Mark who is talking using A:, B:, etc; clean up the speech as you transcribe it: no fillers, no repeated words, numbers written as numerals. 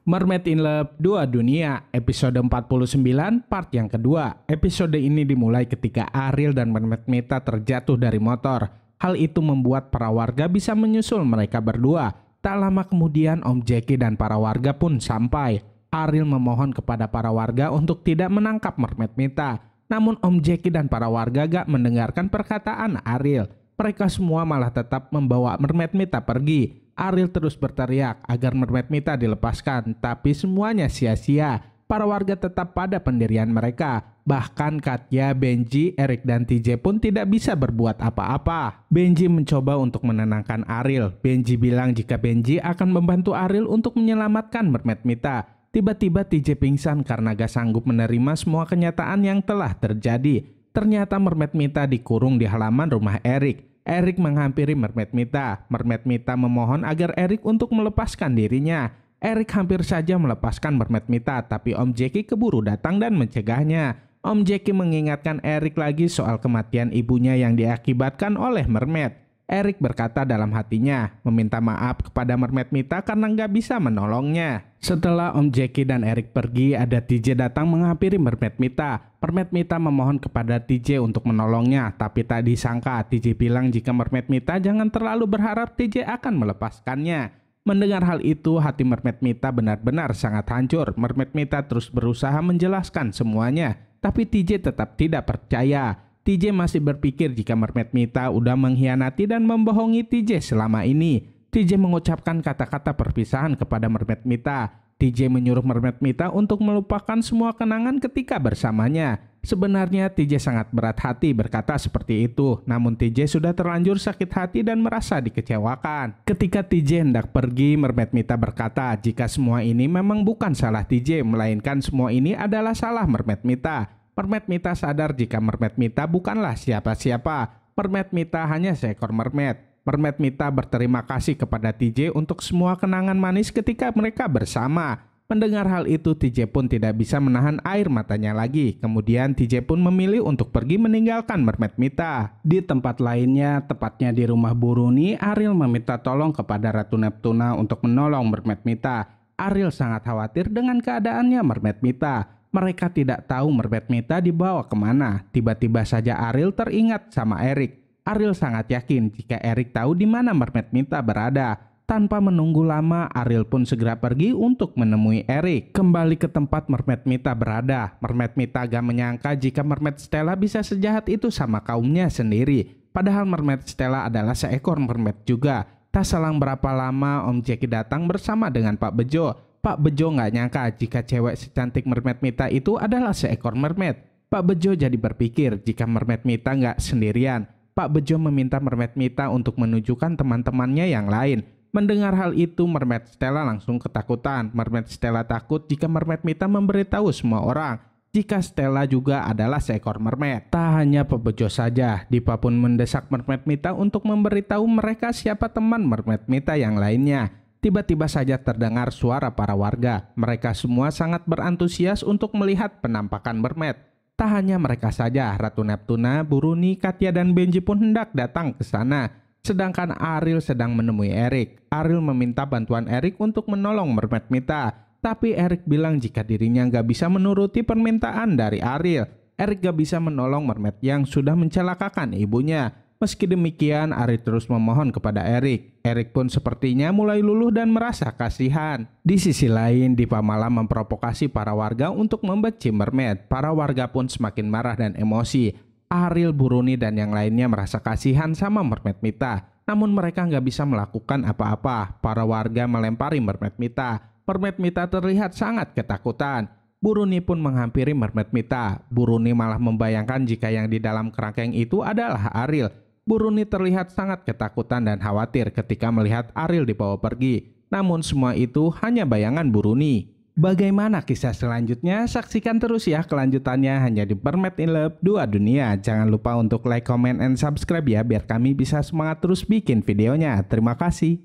A: Mermaid in Love 2 Dunia, episode 49, part yang kedua. Episode ini dimulai ketika Ariel dan Mermaid Mita terjatuh dari motor. Hal itu membuat para warga bisa menyusul mereka berdua. Tak lama kemudian Om Jackie dan para warga pun sampai. Ariel memohon kepada para warga untuk tidak menangkap Mermaid Mita. Namun Om Jackie dan para warga gak mendengarkan perkataan Ariel. Mereka semua malah tetap membawa Mermaid Mita pergi. Ariel terus berteriak agar Mermaid Mita dilepaskan, tapi semuanya sia-sia. Para warga tetap pada pendirian mereka. Bahkan Katya, Benji, Eric, dan TJ pun tidak bisa berbuat apa-apa. Benji mencoba untuk menenangkan Ariel. Benji bilang jika Benji akan membantu Ariel untuk menyelamatkan Mermaid Mita. Tiba-tiba TJ pingsan karena gak sanggup menerima semua kenyataan yang telah terjadi. Ternyata Mermaid Mita dikurung di halaman rumah Eric. Eric menghampiri Mermaid Mita. Mermaid Mita memohon agar Eric untuk melepaskan dirinya. Eric hampir saja melepaskan Mermaid Mita, tapi Om Jackie keburu datang dan mencegahnya. Om Jackie mengingatkan Eric lagi soal kematian ibunya yang diakibatkan oleh Mermaid. Eric berkata dalam hatinya, meminta maaf kepada Mermaid Mita karena nggak bisa menolongnya. Setelah Om Jackie dan Eric pergi, ada TJ datang menghampiri Mermaid Mita. Mermaid Mita memohon kepada TJ untuk menolongnya, tapi tak disangka TJ bilang jika Mermaid Mita jangan terlalu berharap TJ akan melepaskannya. Mendengar hal itu, hati Mermaid Mita benar-benar sangat hancur. Mermaid Mita terus berusaha menjelaskan semuanya, tapi TJ tetap tidak percaya. TJ masih berpikir jika Mermaid Mita udah mengkhianati dan membohongi TJ selama ini. TJ mengucapkan kata-kata perpisahan kepada Mermaid Mita. TJ menyuruh Mermaid Mita untuk melupakan semua kenangan ketika bersamanya. Sebenarnya TJ sangat berat hati berkata seperti itu, namun TJ sudah terlanjur sakit hati dan merasa dikecewakan. Ketika TJ hendak pergi, Mermaid Mita berkata jika semua ini memang bukan salah TJ, melainkan semua ini adalah salah Mermaid Mita. Mermaid Mita sadar jika Mermaid Mita bukanlah siapa-siapa. Mermaid Mita hanya seekor mermaid. Mermaid Mita berterima kasih kepada TJ untuk semua kenangan manis ketika mereka bersama. Mendengar hal itu, TJ pun tidak bisa menahan air matanya lagi. Kemudian TJ pun memilih untuk pergi meninggalkan Mermaid Mita. Di tempat lainnya, tepatnya di rumah Buruni, Ariel meminta tolong kepada Ratu Neptuna untuk menolong Mermaid Mita. Ariel sangat khawatir dengan keadaannya Mermaid Mita. Mereka tidak tahu Mermaid Mita dibawa kemana. Tiba-tiba saja Ariel teringat sama Eric. Ariel sangat yakin jika Eric tahu di mana Mermaid Mita berada. Tanpa menunggu lama, Ariel pun segera pergi untuk menemui Eric. Kembali ke tempat Mermaid Mita berada. Mermaid Mita gak menyangka jika Mermaid Stella bisa sejahat itu sama kaumnya sendiri. Padahal Mermaid Stella adalah seekor mermaid juga. Tak selang berapa lama, Om Jackie datang bersama dengan Pak Bejo. Pak Bejo nggak nyangka jika cewek secantik Mermaid Mita itu adalah seekor mermaid. Pak Bejo jadi berpikir jika Mermaid Mita nggak sendirian. Pak Bejo meminta Mermaid Mita untuk menunjukkan teman-temannya yang lain. Mendengar hal itu, Mermaid Stella langsung ketakutan. Mermaid Stella takut jika Mermaid Mita memberitahu semua orang jika Stella juga adalah seekor mermaid. Tak hanya Pak Bejo saja, Dipa pun mendesak Mermaid Mita untuk memberitahu mereka siapa teman Mermaid Mita yang lainnya. Tiba-tiba saja terdengar suara para warga. Mereka semua sangat berantusias untuk melihat penampakan mermaid. Tak hanya mereka saja, Ratu Neptuna, Buruni, Katya, dan Benji pun hendak datang ke sana. Sedangkan Ariel sedang menemui Eric. Ariel meminta bantuan Eric untuk menolong Mermaid Mita. Tapi Eric bilang jika dirinya gak bisa menuruti permintaan dari Ariel. Eric gak bisa menolong mermaid yang sudah mencelakakan ibunya. Meski demikian, Ariel terus memohon kepada Eric. Eric pun sepertinya mulai luluh dan merasa kasihan. Di sisi lain, Dipa malah memprovokasi para warga untuk membenci mermaid. Para warga pun semakin marah dan emosi. Ariel, Buruni, dan yang lainnya merasa kasihan sama Mermaid Mita. Namun mereka nggak bisa melakukan apa-apa. Para warga melempari Mermaid Mita. Mermaid Mita terlihat sangat ketakutan. Buruni pun menghampiri Mermaid Mita. Buruni malah membayangkan jika yang di dalam kerangkeng itu adalah Ariel. Buruni terlihat sangat ketakutan dan khawatir ketika melihat Ariel dibawa pergi. Namun semua itu hanya bayangan Buruni. Bagaimana kisah selanjutnya? Saksikan terus ya kelanjutannya hanya di Mermaid in Love 2 Dunia. Jangan lupa untuk like, comment, and subscribe ya biar kami bisa semangat terus bikin videonya. Terima kasih.